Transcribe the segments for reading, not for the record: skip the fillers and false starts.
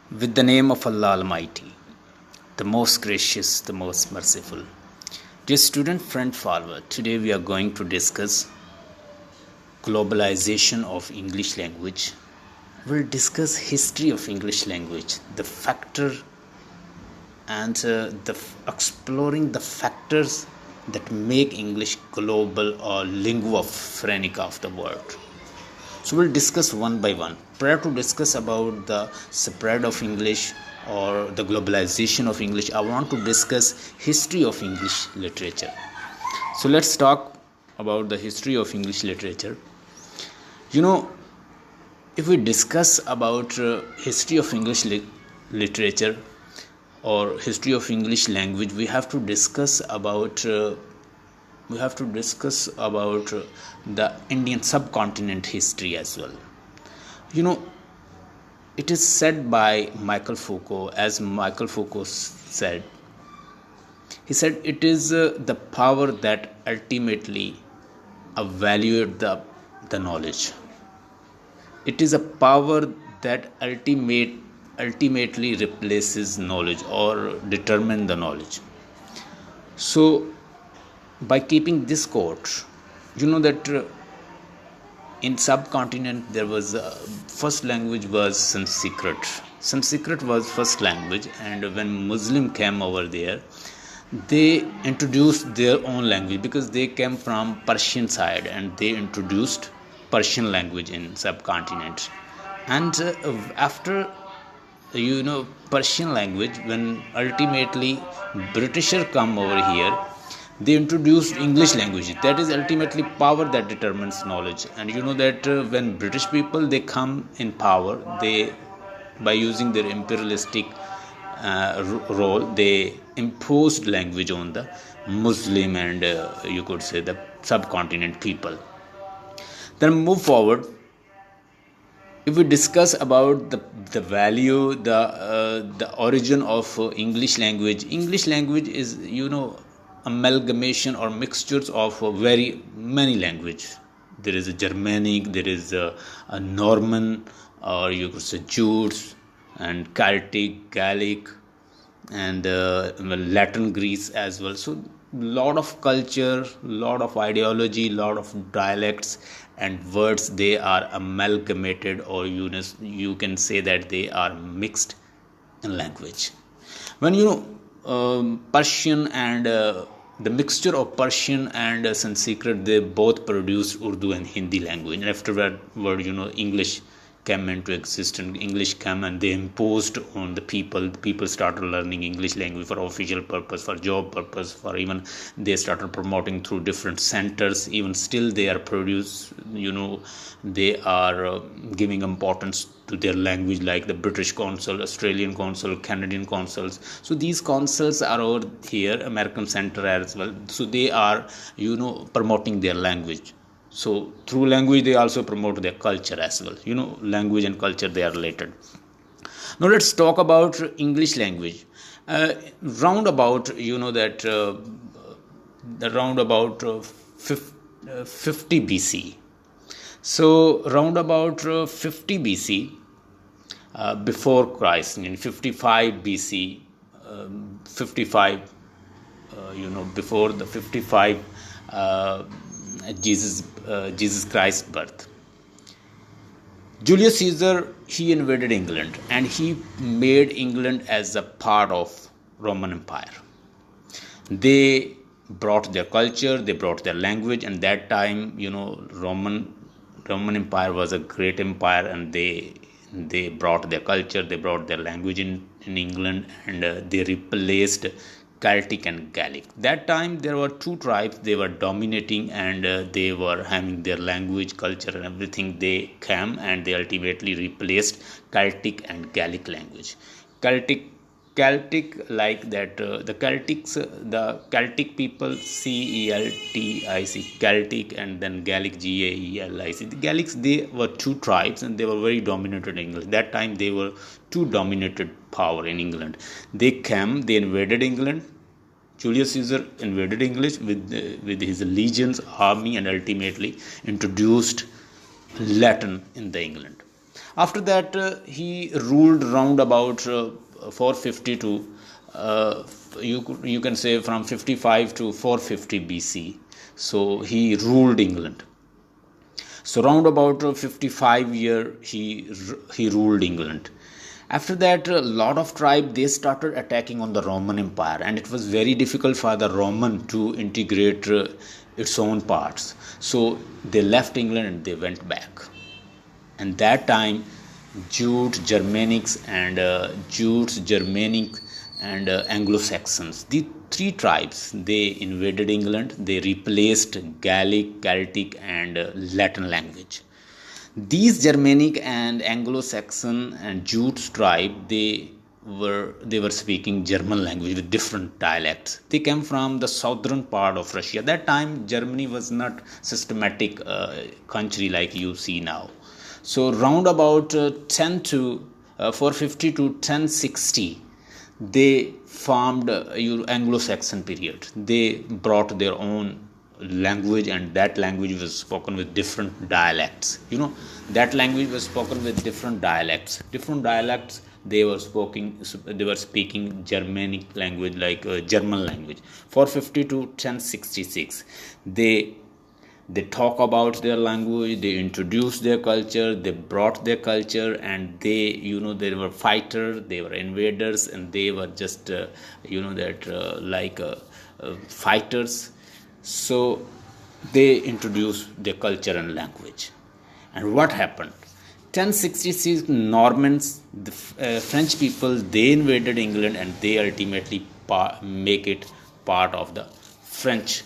With the name of Allah Almighty, the most gracious, the most merciful. Dear student friend forward, today we are going to discuss globalization of English language. We'll discuss history of English language, the factor and exploring the factors that make English global or lingua franca of the world. So we'll discuss one by one. Prior to discuss about the spread of English or the globalization of English, I want to discuss history of English literature. So let's talk about the history of English literature. If we discuss about history of English literature or history of English language, we have to discuss about the Indian subcontinent history as well. It is said by Michael Foucault, as Michael Foucault said, he said it is the power that ultimately evaluates the knowledge. It is a power that ultimately replaces knowledge or determines the knowledge. So by keeping this quote, that in subcontinent there was first language was Sanskrit. Sanskrit was first language, and when Muslim came over there, they introduced their own language because they came from Persian side, and they introduced Persian language in subcontinent. And after Persian language, when ultimately Britisher come over here, they introduced English language. That is ultimately power that determines knowledge. And that when British people, they come in power, they, by using their imperialistic role, they imposed language on the Muslim and you could say the subcontinent people. Then move forward. If we discuss about the value, the origin of English language is amalgamation or mixtures of very many language. There is a Germanic, there is a Norman, or you could say Jutes, and Celtic, Gaelic, and Latin Greece as well. So lot of culture, lot of ideology, lot of dialects and words, they are amalgamated, or you can say that they are mixed in language. When Persian and the mixture of Persian and Sanskrit, they both produced Urdu and Hindi language. And afterward, English came into existence. And English came and they imposed on the people. The people started learning English language for official purpose, for job purpose, for even they started promoting through different centers. Even still, they are they are giving importance to their language, like the British Council, Australian Council, Canadian Councils. So these councils are over here, American Center as well. So they are, promoting their language. So through language, they also promote their culture as well. Language and culture, they are related. Now let's talk about English language. Roundabout, the roundabout 50 BC. So roundabout 50 BC, before Christ, in 55 BC, 55, before the 55 Jesus Christ's birth, Julius Caesar, he invaded England, and he made England as a part of Roman Empire. They brought their culture, they brought their language, and that time, Roman Empire was a great empire, and they brought their culture, they brought their language in England, and they replaced Celtic and Gaelic. That time there were two tribes, they were dominating, and they were having their language, culture and everything. They came and they ultimately replaced Celtic and Gaelic language. Celtic, like that, the Celtic people, Celtic, Celtic, and then Gaelic, Gaelic. The Gaelics, they were two tribes, and they were very dominated in England. That time they were two dominated power in England. They came, they invaded England. Julius Caesar invaded England with his legions, army, and ultimately introduced Latin in the England. After that, he ruled round about 450 to you can say from 55 to 450 BC. So he ruled England. So round about 55 year he ruled England. After that, a lot of tribe they started attacking on the Roman Empire, and it was very difficult for the Roman to integrate its own parts. So they left England and they went back. And that time, Germanic, and Anglo-Saxons, the three tribes, they invaded England. They replaced Gaelic, Celtic, and Latin language. These Germanic and Anglo-Saxon and Jutes tribe, they were speaking German language with different dialects. They came from the southern part of Russia. That time Germany was not systematic country like you see now. So round about 450 to 1060, they formed Anglo-Saxon period. They brought their own language, and that language was spoken with different dialects. That language was spoken with different dialects. They were speaking Germanic language, like German language. 450 to 1066, they talk about their language, they introduced their culture, they brought their culture, and they were fighters, they were invaders, and they were just fighters. So they introduced their culture and language. And what happened? 1066, Normans, the French people, they invaded England, and they ultimately make it part of the French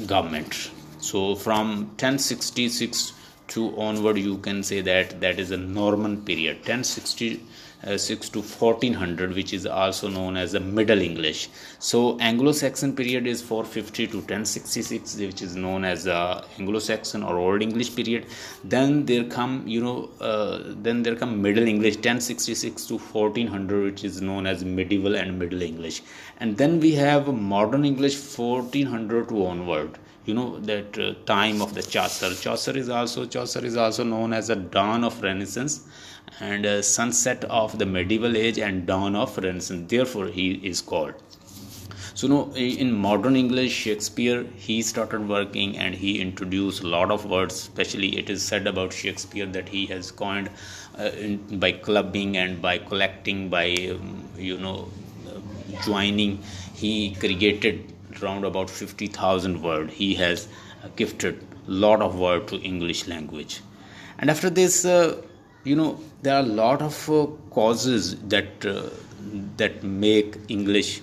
government. So from 1066 to onward, you can say that is a Norman period. 1066 to 1400, which is also known as the Middle English. So Anglo-Saxon period is 450 to 1066, which is known as the Anglo-Saxon or Old English period. Then there come Middle English, 1066 to 1400, which is known as Medieval and Middle English. And then we have Modern English, 1400 to onward. That time of the Chaucer. Chaucer is also known as the dawn of Renaissance, and sunset of the medieval age and dawn of Renaissance. Therefore, he is called. So, in Modern English, Shakespeare, he started working and he introduced a lot of words. Especially, it is said about Shakespeare that he has coined by clubbing and by collecting, by joining. He created around about 50,000 words. He has gifted a lot of words to English language. And after this, there are a lot of causes that makes English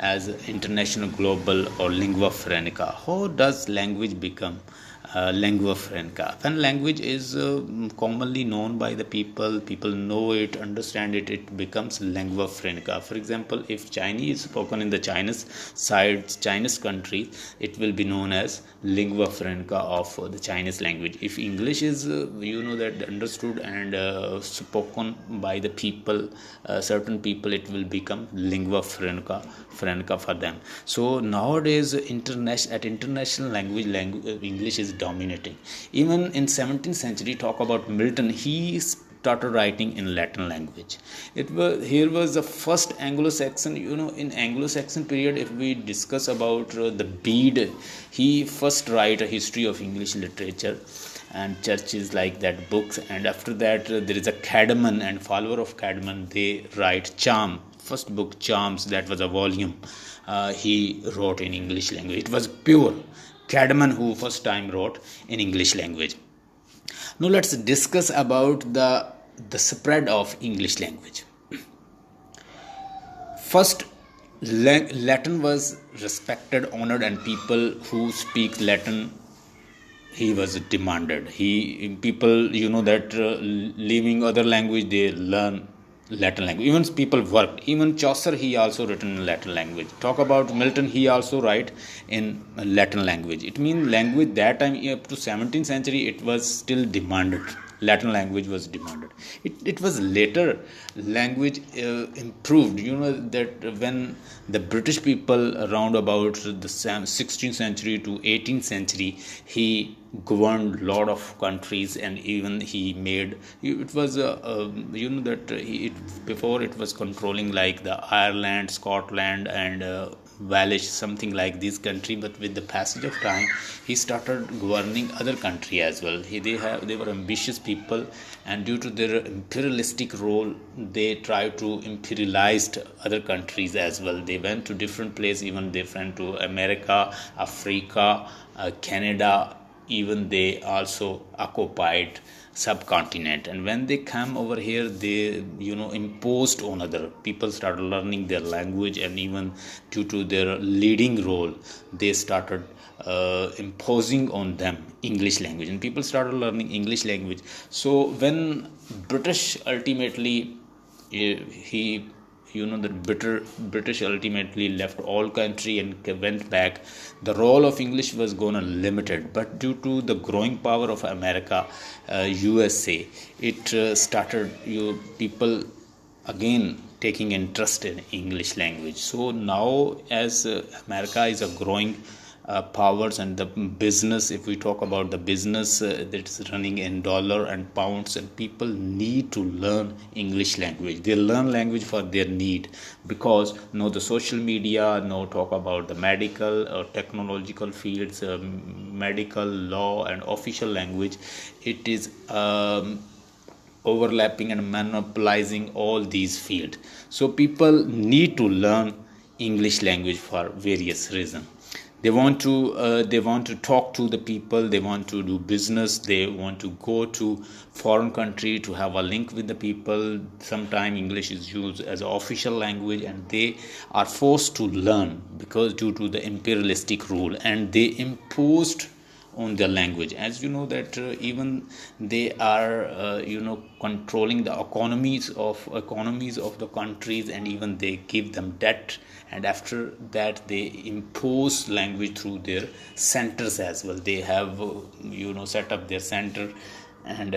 as international, global, or lingua franca. How does language become lingua franca? When language is commonly known by the people know it, understand it, it becomes lingua franca. For example, if Chinese is spoken in the Chinese country, it will be known as lingua franca of the Chinese language. If English is that understood and spoken by the people, certain people, it will become lingua franca for them. So nowadays, international language English is dominating. Even in 17th century, talk about Milton, he started writing in Latin language. Here was the first Anglo-Saxon. In Anglo-Saxon period, if we discuss about the Bede, he first write a history of English literature, and churches like that books. And after that, there is a Cadman, and follower of Cadman, they write Charm. First book, Charms, that was a volume he wrote in English language. It was pure Cadman who first time wrote in English language. Now let's discuss about the spread of English language. First, Latin was respected, honored, and people who speak Latin, he was demanded. People leaving other language, they learn Latin language. Even people worked. Even Chaucer, he also written in Latin language. Talk about Milton, he also write in Latin language. It means language that time up to 17th century, it was still demanded. Latin language was demanded. It was later language improved. That when the British people around about the 16th century to 18th century, he governed lot of countries, and even he made it was that before it was controlling like the Ireland, Scotland, and Wales, something like this country. But with the passage of time, he started governing other country as well. They were ambitious people, and due to their imperialistic role, they tried to imperialize other countries as well. They went to different places, even they went to America, Africa, Canada. Even they also occupied subcontinent, and when they come over here, they imposed on other people, started learning their language, and even due to their leading role, they started imposing on them English language, and people started learning English language. So when British ultimately he the British ultimately left all country and went back, the role of English was gonna limited. But due to the growing power of America, USA, it started people again taking interest in English language. So now, as America is a growing powers, and the business, if we talk about the business that's running in dollar and pounds, and people need to learn English language. They learn language for their need, because the social media, talk about the medical or technological fields, medical, law, and official language. It is overlapping and monopolizing all these fields. So people need to learn English language for various reasons. They want to talk to the people, they want to do business, they want to go to foreign country to have a link with the people. Sometimes English is used as an official language, and they are forced to learn because due to the imperialistic rule, and they imposed on their language. As you know that even they are controlling the economies of the countries, and even they give them debt, and after that they impose language through their centers as well. They have set up their center, and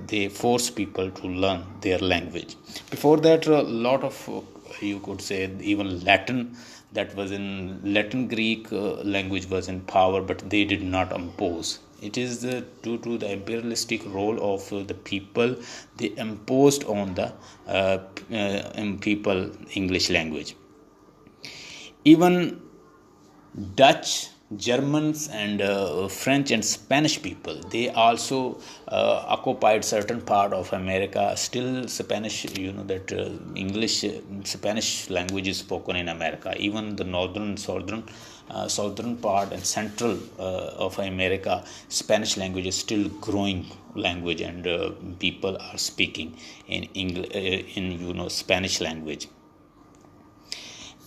they force people to learn their language. Before that, a lot of you could say even Latin, that was in Latin Greek language was in power, but they did not impose. It is due to the imperialistic role of the people, they imposed on the people English language. Even Dutch, Germans, and French and Spanish people, they also occupied certain part of America. Still Spanish, that English, Spanish language is spoken in America. Even the southern part and central of America, Spanish language is still growing language, and people are speaking in Spanish language.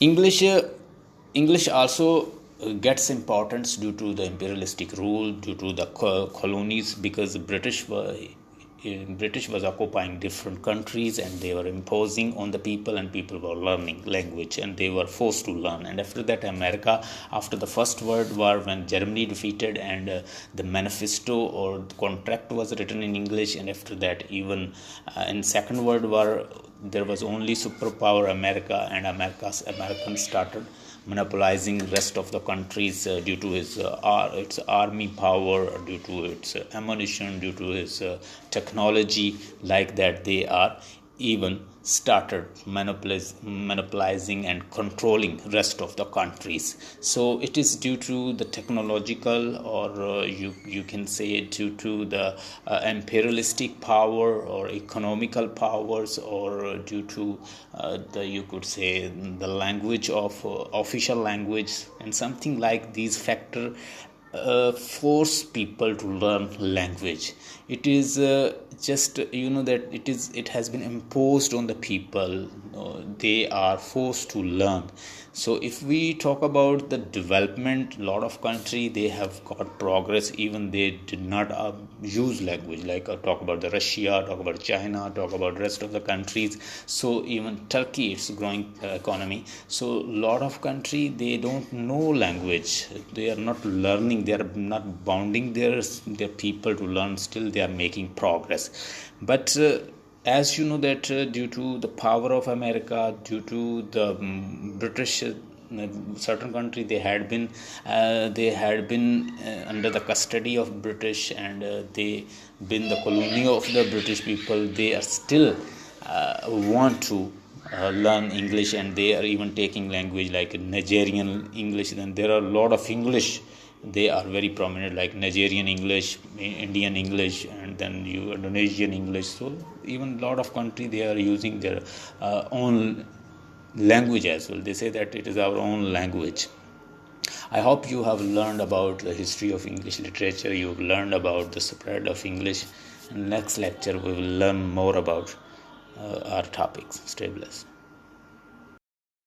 English also gets importance due to the imperialistic rule, due to the colonies, because British was occupying different countries, and they were imposing on the people, and people were learning language, and they were forced to learn. And after that, America, after the First World War, when Germany defeated, and the manifesto or the contract was written in English, and after that, even in Second World War, there was only superpower America, and Americans started monopolizing rest of the countries due to its army power, due to its ammunition, due to its technology. Like that, they are even started monopolizing and controlling rest of the countries. So it is due to the technological, or you can say due to the imperialistic power or economical powers, or due to you could say the language of official language, and something like these factors force people to learn language. It is just that it has been imposed on the people. They are forced to learn. So if we talk about the development, a lot of country, they have got progress, even they did not use language. Like talk about the Russia, talk about China, talk about rest of the countries. So even Turkey, it's growing economy. So a lot of country, they don't know language, they are not learning learning, they are not bounding their people to learn. Still they are making progress. But as you know that due to the power of America, due to the British certain country, they had been under the custody of British, and they been the colony of the British people. They are still want to learn English, and they are even taking language like Nigerian English. Then there are a lot of English, they are very prominent, like Nigerian English, Indian English, and then Indonesian English. So even a lot of country, they are using their own language as well. They say that it is our own language. I hope you have learned about the history of English literature. You've learned about the spread of English. In next lecture we will learn more about our topics. Stay blessed.